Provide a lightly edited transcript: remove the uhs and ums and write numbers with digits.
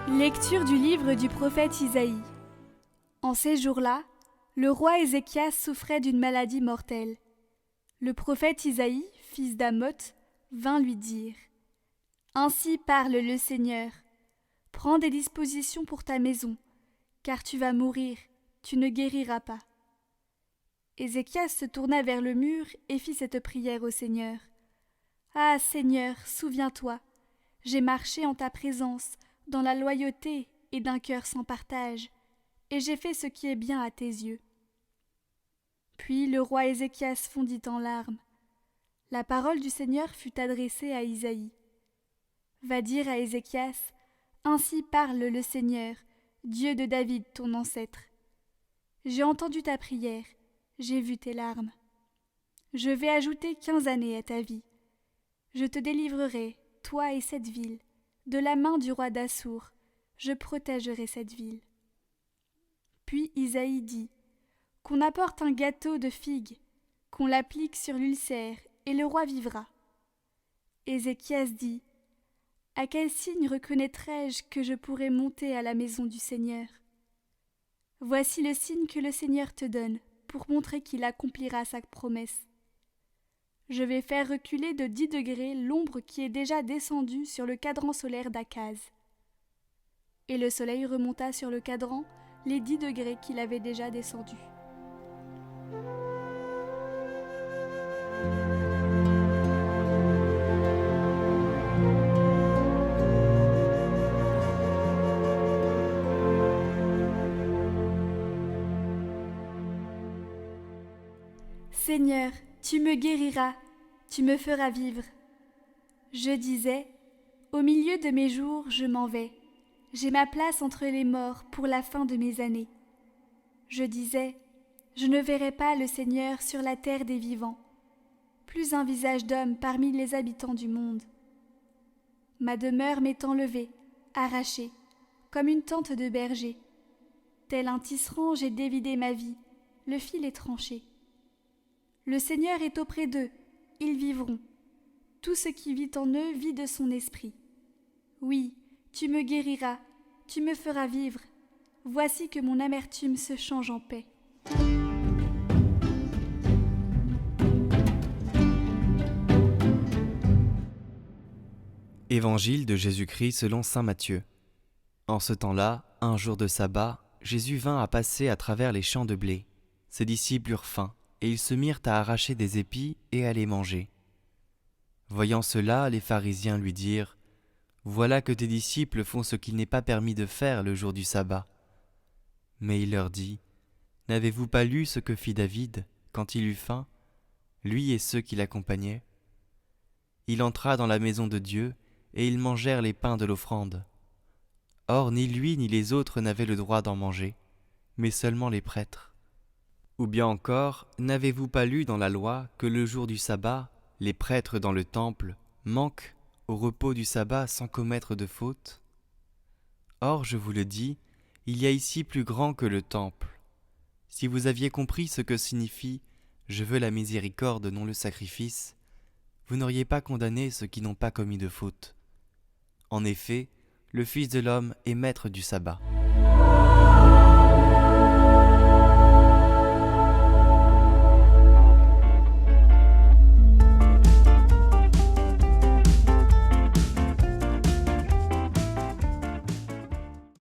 Lecture du livre du prophète Isaïe. En ces jours-là, le roi Ézéchias souffrait d'une maladie mortelle. Le prophète Isaïe, fils d'Amoth, vint lui dire : Ainsi parle le Seigneur. Prends des dispositions pour ta maison, car tu vas mourir, tu ne guériras pas. Ézéchias se tourna vers le mur et fit cette prière au Seigneur. Ah Seigneur, souviens-toi, j'ai marché en ta présence dans la loyauté et d'un cœur sans partage, et j'ai fait ce qui est bien à tes yeux. Puis le roi Ézéchias fondit en larmes. La parole du Seigneur fut adressée à Isaïe. Va dire à Ézéchias : Ainsi parle le Seigneur, Dieu de David ton ancêtre. J'ai entendu ta prière, j'ai vu tes larmes. Je vais ajouter 15 années à ta vie. Je te délivrerai, toi et cette ville, de la main du roi d'Assour. Je protégerai cette ville. Puis Isaïe dit : Qu'on apporte un gâteau de figues, qu'on l'applique sur l'ulcère, et le roi vivra. Ézéchias dit : À quel signe reconnaîtrai-je que je pourrai monter à la maison du Seigneur ? Voici le signe que le Seigneur te donne, pour montrer qu'il accomplira sa promesse. Je vais faire reculer de 10 degrés l'ombre qui est déjà descendue sur le cadran solaire d'Akaz. Et le soleil remonta sur le cadran les 10 degrés qu'il avait déjà descendus. Seigneur, tu me guériras, tu me feras vivre. Je disais : Au milieu de mes jours, je m'en vais. J'ai ma place entre les morts pour la fin de mes années. Je disais : Je ne verrai pas le Seigneur sur la terre des vivants, plus un visage d'homme parmi les habitants du monde. Ma demeure m'est enlevée, arrachée, comme une tente de berger. Tel un tisserand, j'ai dévidé ma vie, le fil est tranché. Le Seigneur est auprès d'eux, ils vivront. Tout ce qui vit en eux vit de son esprit. Oui, tu me guériras, tu me feras vivre. Voici que mon amertume se change en paix. Évangile de Jésus-Christ selon saint Matthieu. En ce temps-là, un jour de sabbat, Jésus vint à passer à travers les champs de blé. Ses disciples eurent faim, et ils se mirent à arracher des épis et à les manger. Voyant cela, les pharisiens lui dirent : Voilà que tes disciples font ce qu'il n'est pas permis de faire le jour du sabbat. Mais il leur dit : N'avez-vous pas lu ce que fit David quand il eut faim, lui et ceux qui l'accompagnaient ? Il entra dans la maison de Dieu, et ils mangèrent les pains de l'offrande. Or ni lui ni les autres n'avaient le droit d'en manger, mais seulement les prêtres. Ou bien encore, n'avez-vous pas lu dans la loi que le jour du sabbat, les prêtres dans le temple manquent au repos du sabbat sans commettre de faute ? Or, je vous le dis, il y a ici plus grand que le temple. Si vous aviez compris ce que signifie « Je veux la miséricorde, non le sacrifice », vous n'auriez pas condamné ceux qui n'ont pas commis de faute. En effet, le Fils de l'homme est maître du sabbat.